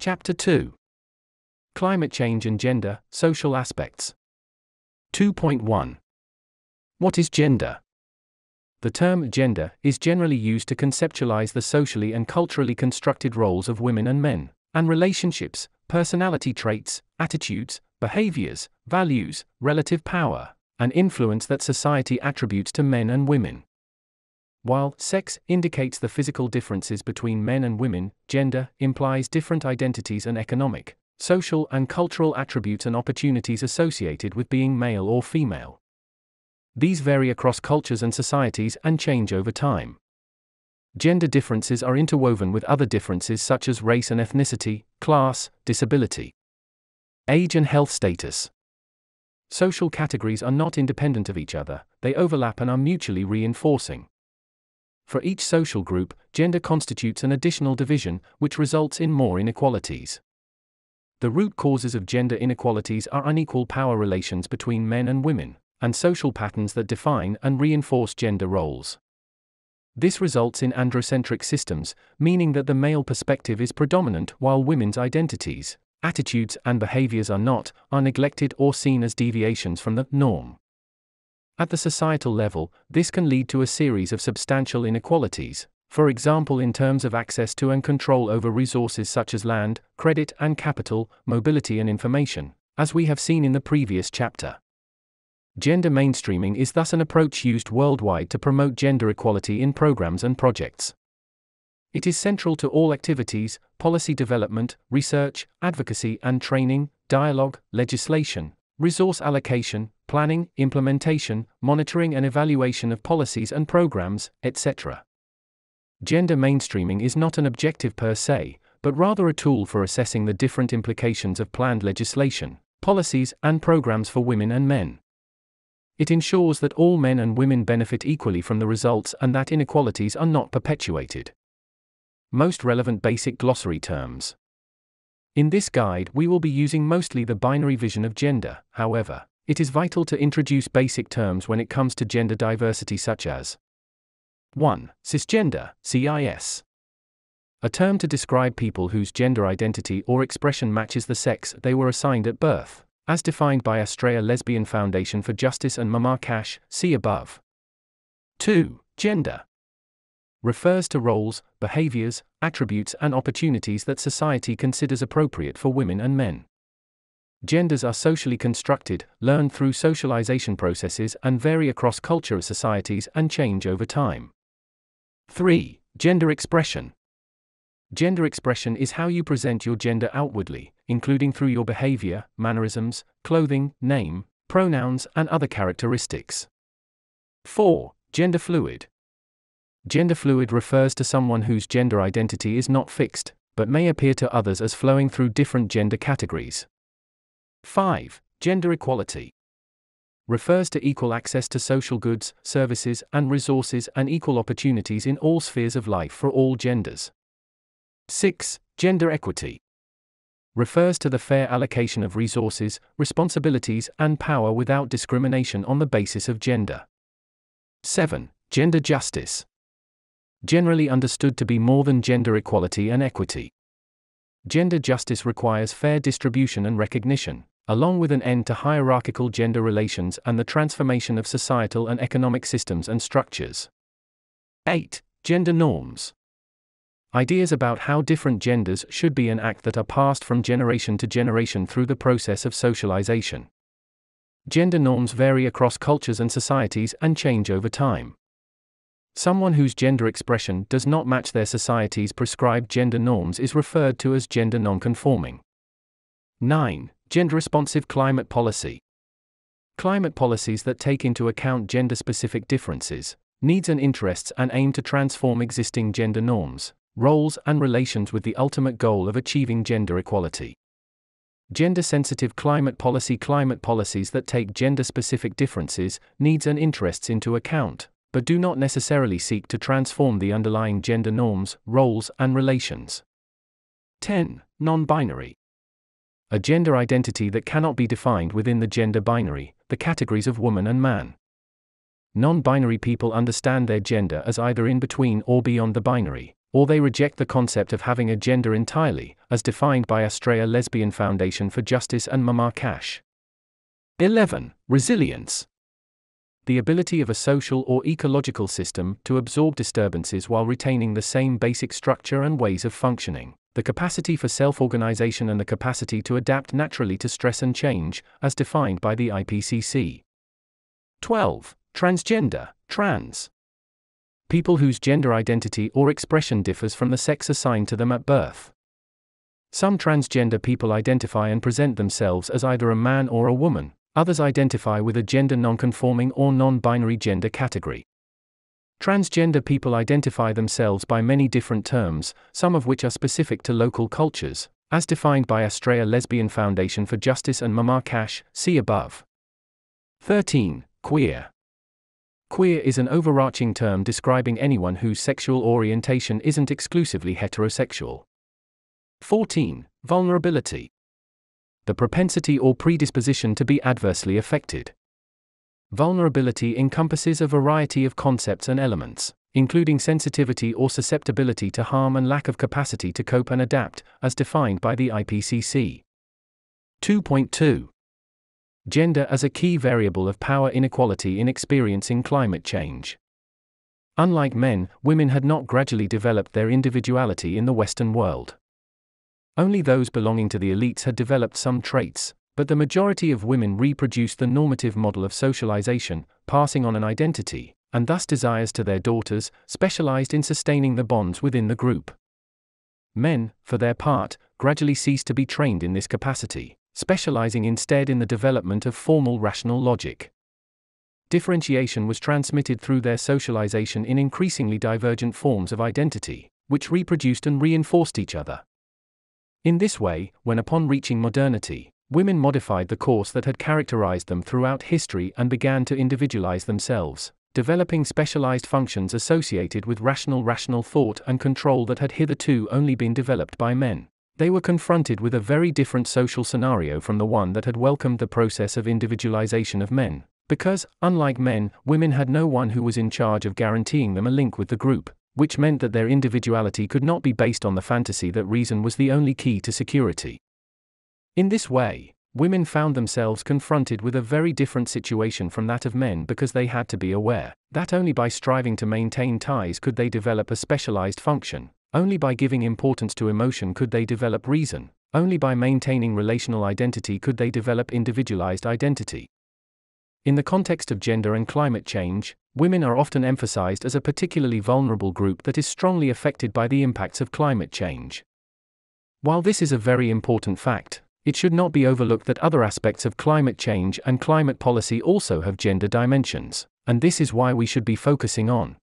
Chapter 2. Climate Change and Gender, Social Aspects. 2.1. What is gender? The term gender is generally used to conceptualize the socially and culturally constructed roles of women and men, and relationships, personality traits, attitudes, behaviors, values, relative power, and influence that society attributes to men and women. While sex indicates the physical differences between men and women, gender implies different identities and economic, social, and cultural attributes and opportunities associated with being male or female. These vary across cultures and societies and change over time. Gender differences are interwoven with other differences such as race and ethnicity, class, disability, age, and health status. Social categories are not independent of each other, they overlap and are mutually reinforcing. For each social group, gender constitutes an additional division, which results in more inequalities. The root causes of gender inequalities are unequal power relations between men and women, and social patterns that define and reinforce gender roles. This results in androcentric systems, meaning that the male perspective is predominant while women's identities, attitudes, and behaviors are neglected or seen as deviations from the norm. At the societal level, this can lead to a series of substantial inequalities, for example in terms of access to and control over resources such as land, credit and capital, mobility and information, as we have seen in the previous chapter. Gender mainstreaming is thus an approach used worldwide to promote gender equality in programs and projects. It is central to all activities, policy development, research, advocacy and training, dialogue, legislation, resource allocation, planning, implementation, monitoring and evaluation of policies and programs, etc. Gender mainstreaming is not an objective per se, but rather a tool for assessing the different implications of planned legislation, policies, and programs for women and men. It ensures that all men and women benefit equally from the results and that inequalities are not perpetuated. Most relevant basic glossary terms. In this guide, we will be using mostly the binary vision of gender. However, it is vital to introduce basic terms when it comes to gender diversity such as 1. Cisgender, CIS. A term to describe people whose gender identity or expression matches the sex they were assigned at birth, as defined by Australia Lesbian Foundation for Justice and Mamar Cash, see above. 2. Gender. Refers to roles, behaviors, attributes and opportunities that society considers appropriate for women and men. Genders are socially constructed, learned through socialization processes and vary across culture societies and change over time. 3. Gender expression. Gender expression is how you present your gender outwardly, including through your behavior, mannerisms, clothing, name, pronouns and other characteristics. 4. Gender fluid. Gender fluid refers to someone whose gender identity is not fixed, but may appear to others as flowing through different gender categories. 5. Gender equality. Refers to equal access to social goods, services, and resources and equal opportunities in all spheres of life for all genders. 6. Gender equity. Refers to the fair allocation of resources, responsibilities, and power without discrimination on the basis of gender. 7. Gender justice. Generally understood to be more than gender equality and equity. Gender justice requires fair distribution and recognition, along with an end to hierarchical gender relations and the transformation of societal and economic systems and structures. 8. Gender norms. Ideas about how different genders should be and act that are passed from generation to generation through the process of socialization. Gender norms vary across cultures and societies and change over time. Someone whose gender expression does not match their society's prescribed gender norms is referred to as gender nonconforming. 9. Gender-responsive climate policy. Climate policies that take into account gender-specific differences, needs and interests and aim to transform existing gender norms, roles and relations with the ultimate goal of achieving gender equality. Gender-sensitive climate policies that take gender-specific differences, needs and interests into account, but do not necessarily seek to transform the underlying gender norms, roles, and relations. 10. Non-binary. A gender identity that cannot be defined within the gender binary, the categories of woman and man. Non-binary people understand their gender as either in between or beyond the binary, or they reject the concept of having a gender entirely, as defined by Australia Lesbian Foundation for Justice and Mama Cash. 11. Resilience. The ability of a social or ecological system to absorb disturbances while retaining the same basic structure and ways of functioning, the capacity for self-organization and the capacity to adapt naturally to stress and change, as defined by the IPCC. 12. Transgender, trans. People whose gender identity or expression differs from the sex assigned to them at birth. Some transgender people identify and present themselves as either a man or a woman, others identify with a gender non-conforming or non-binary gender category. Transgender people identify themselves by many different terms, some of which are specific to local cultures, as defined by Australia Lesbian Foundation for Justice and Mama Cash, see above. 13. Queer. Queer is an overarching term describing anyone whose sexual orientation isn't exclusively heterosexual. 14. Vulnerability. The propensity or predisposition to be adversely affected. Vulnerability encompasses a variety of concepts and elements, including sensitivity or susceptibility to harm and lack of capacity to cope and adapt, as defined by the IPCC. 2.2. Gender as a key variable of power inequality in experiencing climate change. Unlike men, women had not gradually developed their individuality in the Western world. Only those belonging to the elites had developed some traits, but the majority of women reproduced the normative model of socialization, passing on an identity, and thus desires to their daughters, specialized in sustaining the bonds within the group. Men, for their part, gradually ceased to be trained in this capacity, specializing instead in the development of formal rational logic. Differentiation was transmitted through their socialization in increasingly divergent forms of identity, which reproduced and reinforced each other. In this way, when upon reaching modernity, women modified the course that had characterized them throughout history and began to individualize themselves, developing specialized functions associated with rational thought and control that had hitherto only been developed by men, they were confronted with a very different social scenario from the one that had welcomed the process of individualization of men, because, unlike men, women had no one who was in charge of guaranteeing them a link with the group, which meant that their individuality could not be based on the fantasy that reason was the only key to security. In this way, women found themselves confronted with a very different situation from that of men because they had to be aware that only by striving to maintain ties could they develop a specialized function, only by giving importance to emotion could they develop reason, only by maintaining relational identity could they develop individualized identity. In the context of gender and climate change, women are often emphasized as a particularly vulnerable group that is strongly affected by the impacts of climate change. While this is a very important fact, it should not be overlooked that other aspects of climate change and climate policy also have gender dimensions, and this is why we should be focusing on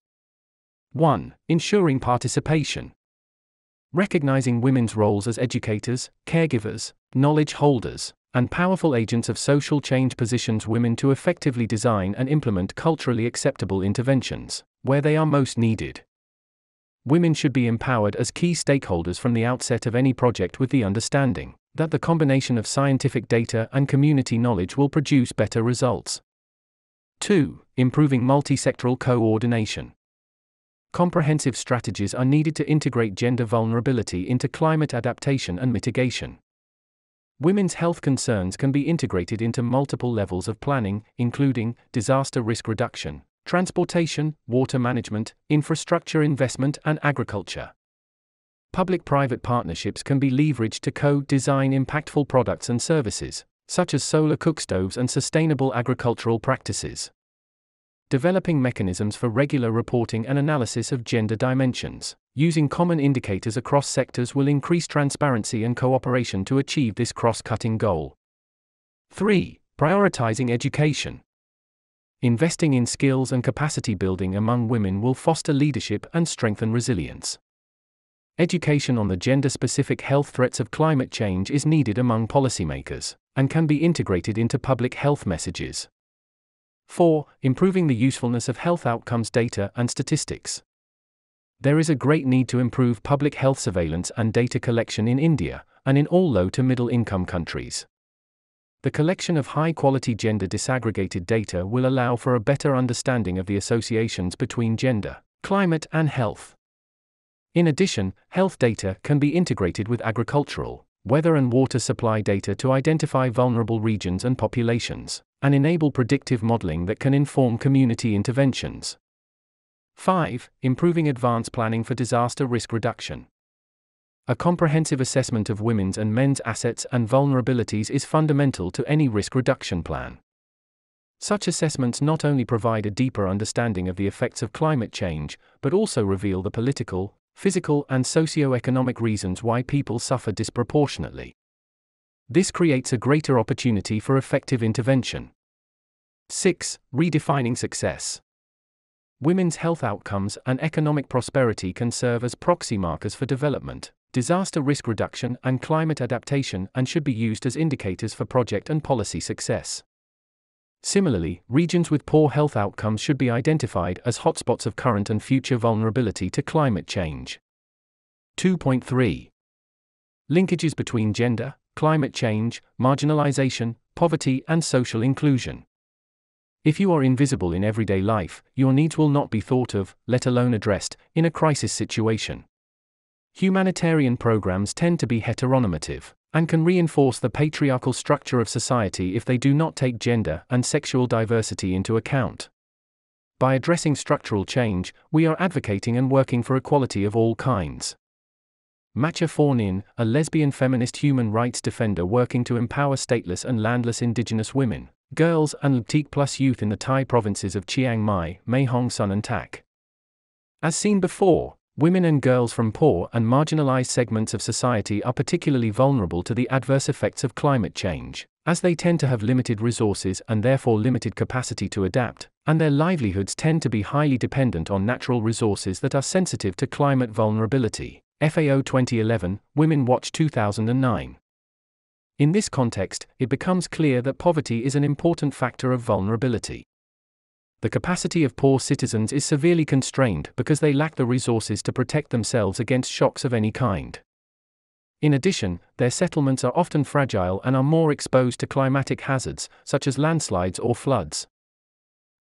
1. Ensuring participation. Recognizing women's roles as educators, caregivers, knowledge holders, and powerful agents of social change positions women to effectively design and implement culturally acceptable interventions, where they are most needed. Women should be empowered as key stakeholders from the outset of any project with the understanding that the combination of scientific data and community knowledge will produce better results. 2. Improving multi-sectoral coordination. Comprehensive strategies are needed to integrate gender vulnerability into climate adaptation and mitigation. Women's health concerns can be integrated into multiple levels of planning, including disaster risk reduction, transportation, water management, infrastructure investment, and agriculture. Public-private partnerships can be leveraged to co-design impactful products and services, such as solar cookstoves and sustainable agricultural practices. Developing mechanisms for regular reporting and analysis of gender dimensions, using common indicators across sectors will increase transparency and cooperation to achieve this cross-cutting goal. 3. Prioritizing education. Investing in skills and capacity building among women will foster leadership and strengthen resilience. Education on the gender-specific health threats of climate change is needed among policymakers, and can be integrated into public health messages. 4. Improving the usefulness of health outcomes data and statistics. There is a great need to improve public health surveillance and data collection in India, and in all low to middle income countries. The collection of high-quality gender disaggregated data will allow for a better understanding of the associations between gender, climate, and health. In addition, health data can be integrated with agricultural, weather and water supply data to identify vulnerable regions and populations, and enable predictive modeling that can inform community interventions. 5. Improving advance planning for disaster risk reduction. A comprehensive assessment of women's and men's assets and vulnerabilities is fundamental to any risk reduction plan. Such assessments not only provide a deeper understanding of the effects of climate change, but also reveal the political, physical, and socio-economic reasons why people suffer disproportionately. This creates a greater opportunity for effective intervention. 6. Redefining success. Women's health outcomes and economic prosperity can serve as proxy markers for development, disaster risk reduction, and climate adaptation, and should be used as indicators for project and policy success. Similarly, regions with poor health outcomes should be identified as hotspots of current and future vulnerability to climate change. 2.3. Linkages between gender, climate change, marginalization, poverty, and social inclusion. If you are invisible in everyday life, your needs will not be thought of, let alone addressed, in a crisis situation. Humanitarian programs tend to be heteronormative, and can reinforce the patriarchal structure of society if they do not take gender and sexual diversity into account. By addressing structural change, we are advocating and working for equality of all kinds. Matcha Fornin, a lesbian feminist human rights defender working to empower stateless and landless indigenous women, girls and LGBTQ+ youth in the Thai provinces of Chiang Mai, Mae Hong Son and Tak. As seen before, women and girls from poor and marginalized segments of society are particularly vulnerable to the adverse effects of climate change, as they tend to have limited resources and therefore limited capacity to adapt, and their livelihoods tend to be highly dependent on natural resources that are sensitive to climate vulnerability. FAO 2011, Women Watch 2009. In this context, it becomes clear that poverty is an important factor of vulnerability. The capacity of poor citizens is severely constrained because they lack the resources to protect themselves against shocks of any kind. In addition, their settlements are often fragile and are more exposed to climatic hazards, such as landslides or floods.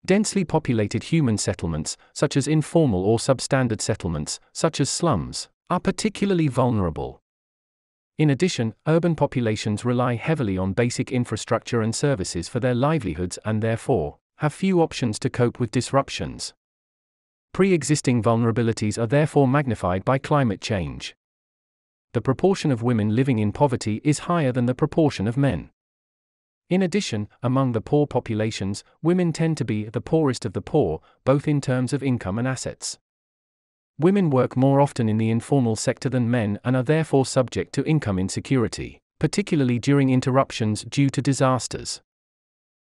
Densely populated human settlements, such as informal or substandard settlements, such as slums, are particularly vulnerable. In addition, urban populations rely heavily on basic infrastructure and services for their livelihoods and therefore have few options to cope with disruptions. Pre-existing vulnerabilities are therefore magnified by climate change. The proportion of women living in poverty is higher than the proportion of men. In addition, among the poor populations, women tend to be the poorest of the poor, both in terms of income and assets. Women work more often in the informal sector than men and are therefore subject to income insecurity, particularly during interruptions due to disasters.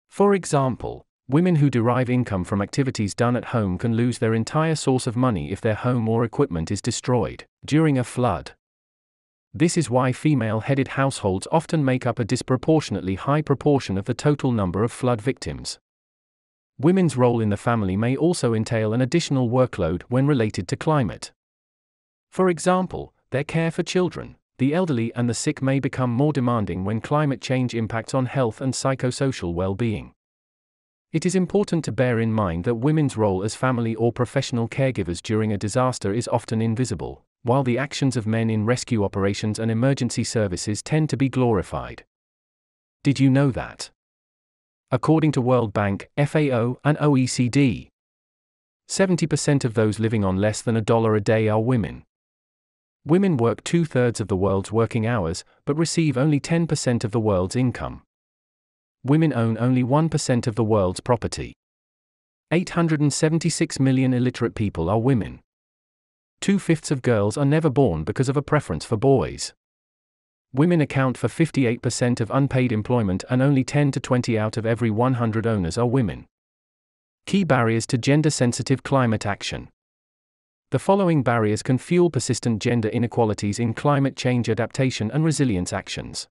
For example, women who derive income from activities done at home can lose their entire source of money if their home or equipment is destroyed during a flood. This is why female-headed households often make up a disproportionately high proportion of the total number of flood victims. Women's role in the family may also entail an additional workload when related to climate. For example, their care for children, the elderly and the sick may become more demanding when climate change impacts on health and psychosocial well-being. It is important to bear in mind that women's role as family or professional caregivers during a disaster is often invisible, while the actions of men in rescue operations and emergency services tend to be glorified. Did you know that? According to World Bank, FAO, and OECD, 70% of those living on less than $1 a day are women. Women work 2/3 of the world's working hours, but receive only 10% of the world's income. Women own only 1% of the world's property. 876 million illiterate people are women. 2/5 of girls are never born because of a preference for boys. Women account for 58% of unpaid employment and only 10 to 20 out of every 100 owners are women. Key barriers to gender-sensitive climate action. The following barriers can fuel persistent gender inequalities in climate change adaptation and resilience actions.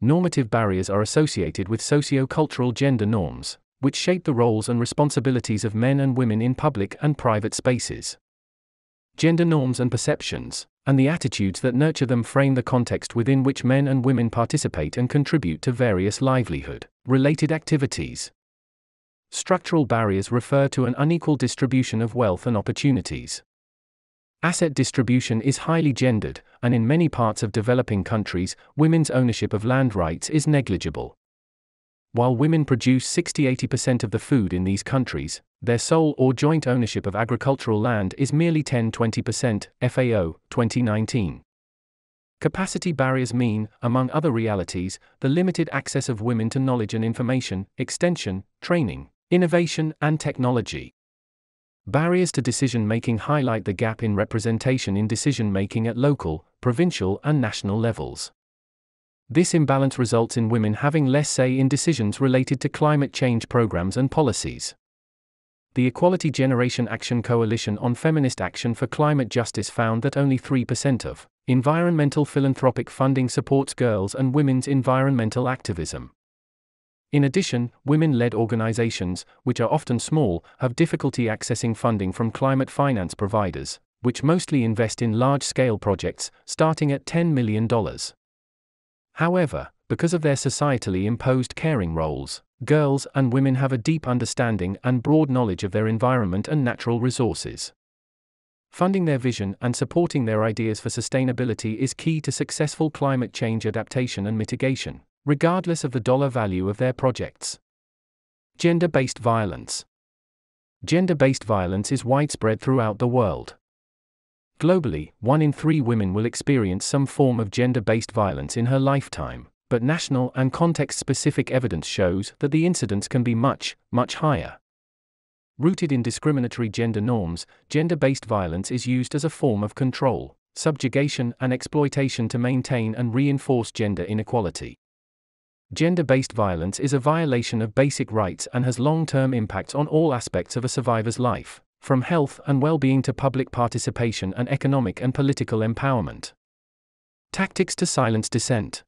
Normative barriers are associated with socio-cultural gender norms, which shape the roles and responsibilities of men and women in public and private spaces. Gender norms and perceptions, and the attitudes that nurture them frame the context within which men and women participate and contribute to various livelihood-related activities. Structural barriers refer to an unequal distribution of wealth and opportunities. Asset distribution is highly gendered, and in many parts of developing countries, women's ownership of land rights is negligible. While women produce 60–80% of the food in these countries, their sole or joint ownership of agricultural land is merely 10–20%, FAO, 2019. Capacity barriers mean, among other realities, the limited access of women to knowledge and information, extension, training, innovation, and technology. Barriers to decision-making highlight the gap in representation in decision-making at local, provincial, and national levels. This imbalance results in women having less say in decisions related to climate change programs and policies. The Equality Generation Action Coalition on Feminist Action for Climate Justice found that only 3% of environmental philanthropic funding supports girls and women's environmental activism. In addition, women-led organizations, which are often small, have difficulty accessing funding from climate finance providers, which mostly invest in large-scale projects, starting at $10 million. However, because of their societally imposed caring roles, girls and women have a deep understanding and broad knowledge of their environment and natural resources. Funding their vision and supporting their ideas for sustainability is key to successful climate change adaptation and mitigation, regardless of the dollar value of their projects. Gender-based violence. Gender-based violence is widespread throughout the world. Globally, 1 in 3 women will experience some form of gender-based violence in her lifetime, but national and context-specific evidence shows that the incidence can be much, much higher. Rooted in discriminatory gender norms, gender-based violence is used as a form of control, subjugation, and exploitation to maintain and reinforce gender inequality. Gender-based violence is a violation of basic rights and has long-term impacts on all aspects of a survivor's life, from health and well-being to public participation and economic and political empowerment. Tactics to silence dissent.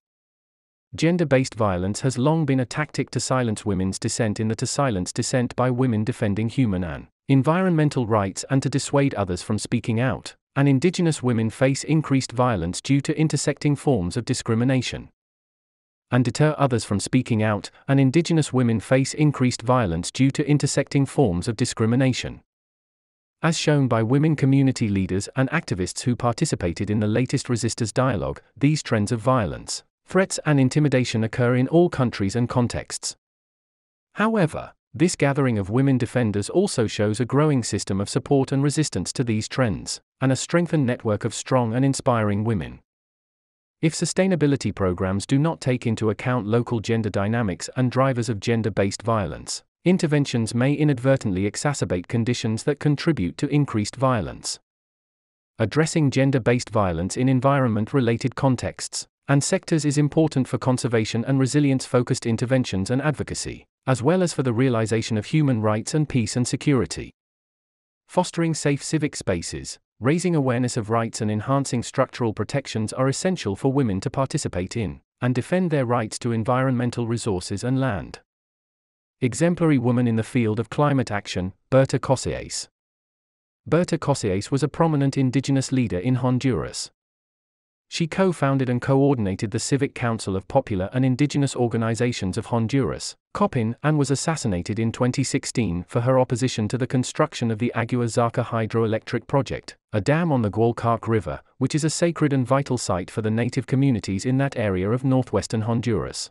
Gender-based violence has long been a tactic to silence women's dissent to silence dissent by women defending human and environmental rights and to dissuade others from speaking out, and Indigenous women face increased violence due to intersecting forms of discrimination. And deter others from speaking out, and Indigenous women face increased violence due to intersecting forms of discrimination. As shown by women community leaders and activists who participated in the latest Resisters Dialogue, these trends of violence, threats and intimidation occur in all countries and contexts. However, this gathering of women defenders also shows a growing system of support and resistance to these trends, and a strengthened network of strong and inspiring women. If sustainability programs do not take into account local gender dynamics and drivers of gender-based violence, interventions may inadvertently exacerbate conditions that contribute to increased violence. Addressing gender-based violence in environment-related contexts and sectors is important for conservation and resilience-focused interventions and advocacy, as well as for the realization of human rights and peace and security. Fostering safe civic spaces, raising awareness of rights and enhancing structural protections are essential for women to participate in and defend their rights to environmental resources and land. Exemplary woman in the field of climate action, Berta Cáceres. Berta Cáceres was a prominent indigenous leader in Honduras. She co-founded and coordinated the Civic Council of Popular and Indigenous Organizations of Honduras, COPIN, and was assassinated in 2016 for her opposition to the construction of the Agua Zarca hydroelectric project, a dam on the Gualcarque River, which is a sacred and vital site for the native communities in that area of northwestern Honduras.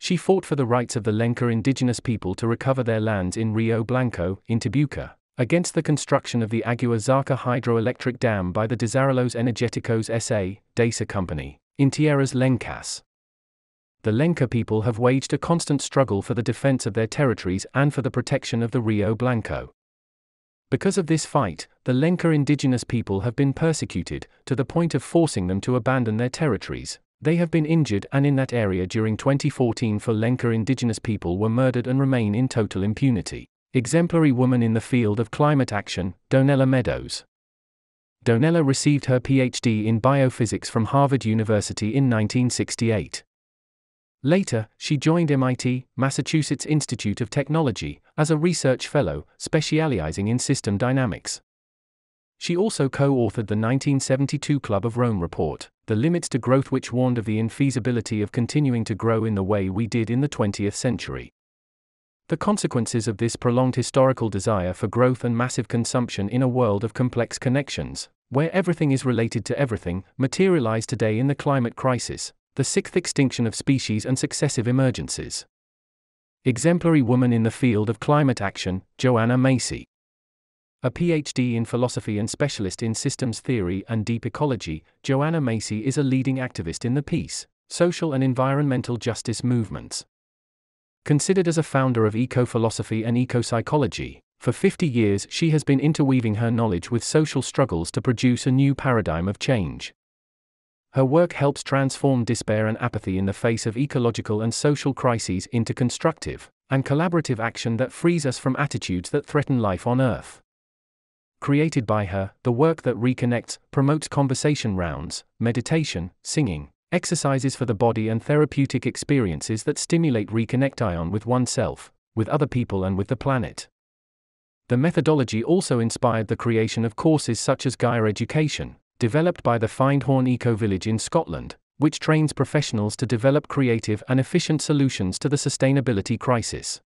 She fought for the rights of the Lenca indigenous people to recover their lands in Rio Blanco, Intibucá, against the construction of the Agua Zarca hydroelectric dam by the Desarrollos Energéticos S.A., DESA company, in Tierras Lencas. The Lenca people have waged a constant struggle for the defense of their territories and for the protection of the Rio Blanco. Because of this fight, the Lenca indigenous people have been persecuted, to the point of forcing them to abandon their territories. They have been injured, and in that area during 2014 Lenca indigenous people were murdered and remain in total impunity. Exemplary woman in the field of climate action, Donella Meadows. Donella received her PhD in biophysics from Harvard University in 1968. Later, she joined MIT, Massachusetts Institute of Technology, as a research fellow, specializing in system dynamics. She also co-authored the 1972 Club of Rome report, The Limits to Growth, which warned of the infeasibility of continuing to grow in the way we did in the 20th century. The consequences of this prolonged historical desire for growth and massive consumption in a world of complex connections, where everything is related to everything, materialize today in the climate crisis, the sixth extinction of species and successive emergencies. Exemplary woman in the field of climate action, GenerA Macy. A PhD in philosophy and specialist in systems theory and deep ecology, GenerA Macy is a leading activist in the peace, social and environmental justice movements. Considered as a founder of eco-philosophy and eco-psychology, for 50 years she has been interweaving her knowledge with social struggles to produce a new paradigm of change. Her work helps transform despair and apathy in the face of ecological and social crises into constructive and collaborative action that frees us from attitudes that threaten life on Earth. Created by her, the work that reconnects, promotes conversation rounds, meditation, singing, exercises for the body and therapeutic experiences that stimulate reconnection with oneself, with other people and with the planet. The methodology also inspired the creation of courses such as GenerA Education, developed by the Findhorn Eco Village in Scotland, which trains professionals to develop creative and efficient solutions to the sustainability crisis.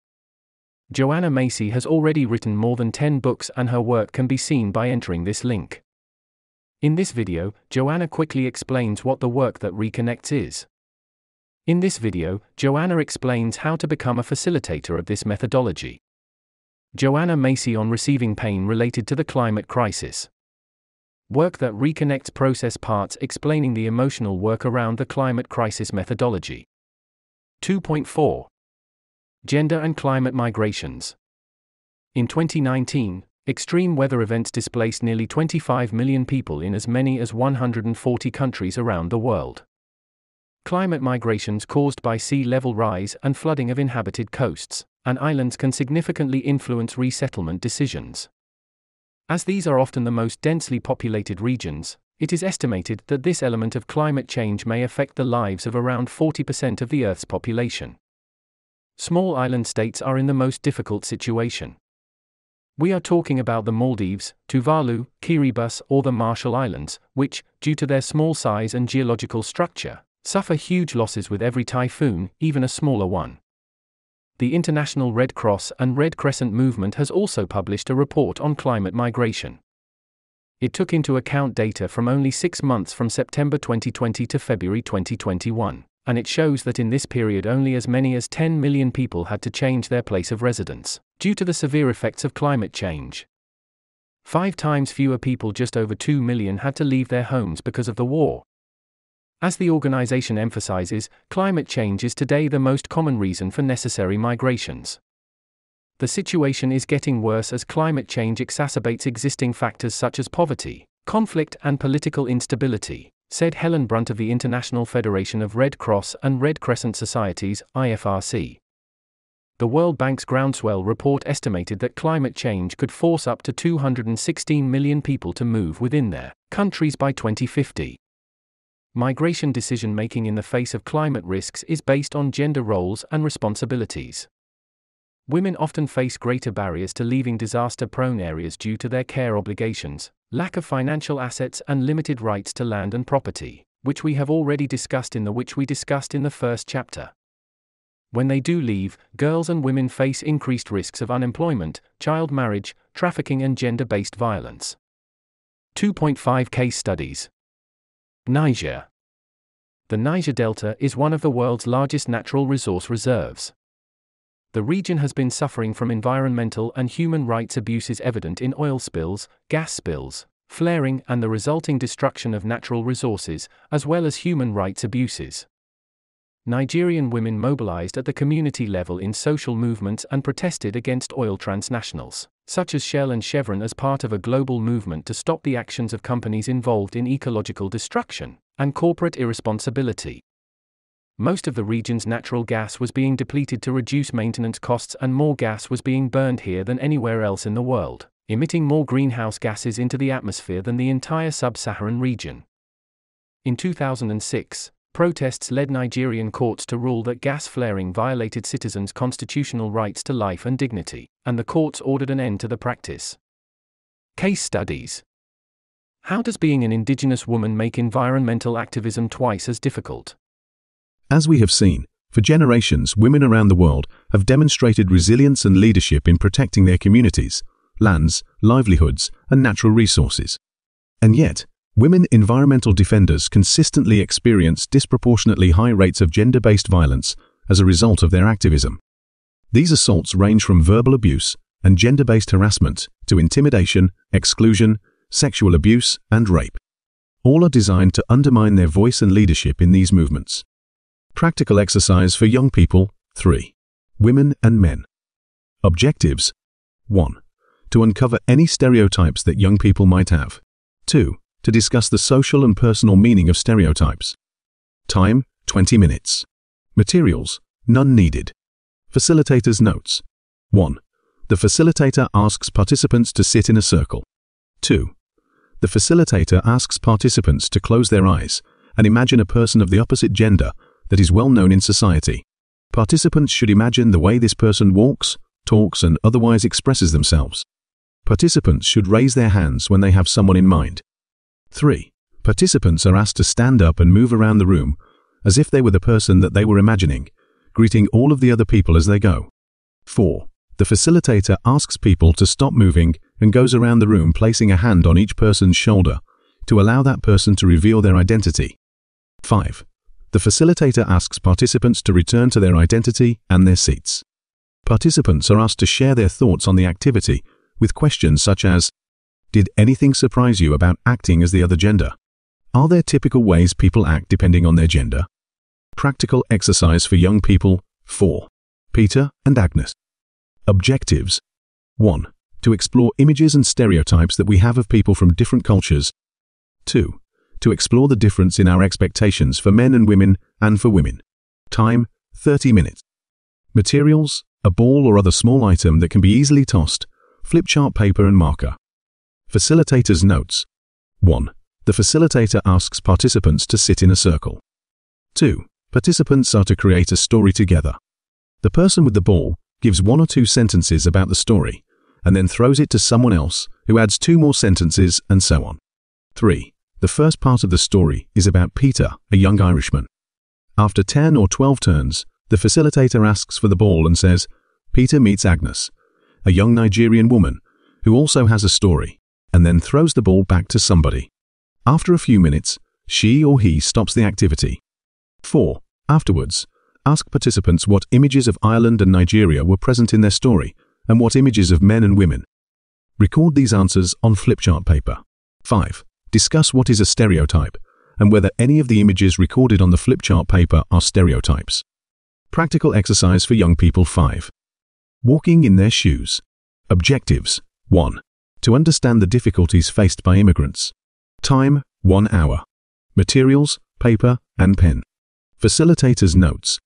GenerA Macy has already written more than 10 books and her work can be seen by entering this link. In this video, GenerA quickly explains what the work that reconnects is. In this video, GenerA explains how to become a facilitator of this methodology. GenerA Macy on receiving pain related to the climate crisis. Work that reconnects process parts explaining the emotional work around the climate crisis methodology. 2.4. Gender and climate migrations. In 2019, extreme weather events displaced nearly 25 million people in as many as 140 countries around the world. Climate migrations caused by sea level rise and flooding of inhabited coasts and islands can significantly influence resettlement decisions. As these are often the most densely populated regions, it is estimated that this element of climate change may affect the lives of around 40% of the Earth's population. Small island states are in the most difficult situation. We are talking about the Maldives, Tuvalu, Kiribati, or the Marshall Islands, which, due to their small size and geological structure, suffer huge losses with every typhoon, even a smaller one. The International Red Cross and Red Crescent movement has also published a report on climate migration. It took into account data from only 6 months from September 2020 to February 2021, and it shows that in this period only as many as 10 million people had to change their place of residence, due to the severe effects of climate change. 5 times fewer people, just over 2 million, had to leave their homes because of the war. As the organization emphasizes, climate change is today the most common reason for necessary migrations. The situation is getting worse as climate change exacerbates existing factors such as poverty, conflict, and political instability, said Helen Brunt of the International Federation of Red Cross and Red Crescent Societies, IFRC. The World Bank's Groundswell report estimated that climate change could force up to 216 million people to move within their countries by 2050. Migration decision-making in the face of climate risks is based on gender roles and responsibilities. Women often face greater barriers to leaving disaster-prone areas due to their care obligations, lack of financial assets, and limited rights to land and property, which we have already discussed in the first chapter. When they do leave, girls and women face increased risks of unemployment, child marriage, trafficking, and gender-based violence. 2.5 Case studies. Niger. The Niger Delta is one of the world's largest natural resource reserves. The region has been suffering from environmental and human rights abuses evident in oil spills, gas spills, flaring, and the resulting destruction of natural resources, as well as human rights abuses. Nigerian women mobilized at the community level in social movements and protested against oil transnationals, such as Shell and Chevron, as part of a global movement to stop the actions of companies involved in ecological destruction and corporate irresponsibility. Most of the region's natural gas was being depleted to reduce maintenance costs, and more gas was being burned here than anywhere else in the world, emitting more greenhouse gases into the atmosphere than the entire sub-Saharan region. In 2006, protests led Nigerian courts to rule that gas flaring violated citizens' constitutional rights to life and dignity, and the courts ordered an end to the practice. Case studies. How does being an indigenous woman make environmental activism twice as difficult? As we have seen, For generations, women around the world have demonstrated resilience and leadership in protecting their communities, lands, livelihoods, and natural resources. And yet, women environmental defenders consistently experience disproportionately high rates of gender-based violence as a result of their activism. These assaults range from verbal abuse and gender-based harassment to intimidation, exclusion, sexual abuse, and rape. All are designed to undermine their voice and leadership in these movements. Practical exercise for young people. 3. Women and men. Objectives. 1. To uncover any stereotypes that young people might have. 2. To discuss the social and personal meaning of stereotypes. Time, 20 minutes. Materials, none needed. Facilitator's notes. 1. The facilitator asks participants to sit in a circle. 2. The facilitator asks participants to close their eyes and imagine a person of the opposite gender that is well known in society. Participants should imagine the way this person walks, talks, and otherwise expresses themselves. Participants should raise their hands when they have someone in mind. 3. Participants are asked to stand up and move around the room as if they were the person that they were imagining, greeting all of the other people as they go. 4. The facilitator asks people to stop moving and goes around the room placing a hand on each person's shoulder to allow that person to reveal their identity. 5. The facilitator asks participants to return to their identity and their seats. Participants are asked to share their thoughts on the activity with questions such as, did anything surprise you about acting as the other gender? Are there typical ways people act depending on their gender? Practical exercise for young people. 4. Peter and Agnes. Objectives. 1. To explore images and stereotypes that we have of people from different cultures. 2. To explore the difference in our expectations for men and women and for women. Time, 30 minutes. Materials, a ball or other small item that can be easily tossed, flip chart paper and marker. Facilitator's notes. 1. The facilitator asks participants to sit in a circle. 2. Participants are to create a story together. The person with the ball gives 1 or 2 sentences about the story, and then throws it to someone else who adds 2 more sentences and so on. 3. The first part of the story is about Peter, a young Irishman. After 10 or 12 turns, the facilitator asks for the ball and says, Peter meets Agnes, a young Nigerian woman who also has a story, and then throws the ball back to somebody. After a few minutes, she or he stops the activity. 4. Afterwards, ask participants what images of Ireland and Nigeria were present in their story and what images of men and women. Record these answers on flip chart paper. 5. Discuss what is a stereotype and whether any of the images recorded on the flip chart paper are stereotypes. Practical exercise for young people. 5. Walking in their shoes. Objectives. 1. To understand the difficulties faced by immigrants. Time, 1 hour. Materials, paper and pen. Facilitator's notes.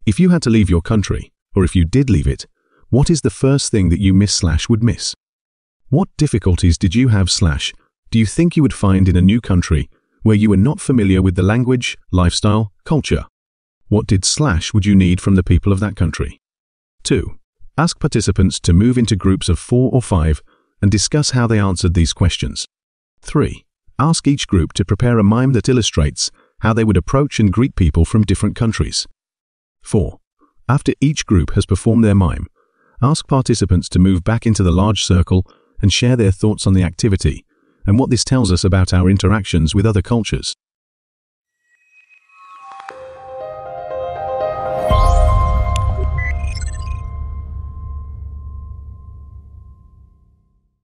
If you had to leave your country, or if you did leave it, what is the first thing that you would miss? What difficulties did you have do you think you would find in a new country where you were not familiar with the language, lifestyle, culture? What would you need from the people of that country? 2. Ask participants to move into groups of 4 or 5 and discuss how they answered these questions. 3. Ask each group to prepare a mime that illustrates how they would approach and greet people from different countries. 4. After each group has performed their mime, ask participants to move back into the large circle and share their thoughts on the activity and what this tells us about our interactions with other cultures.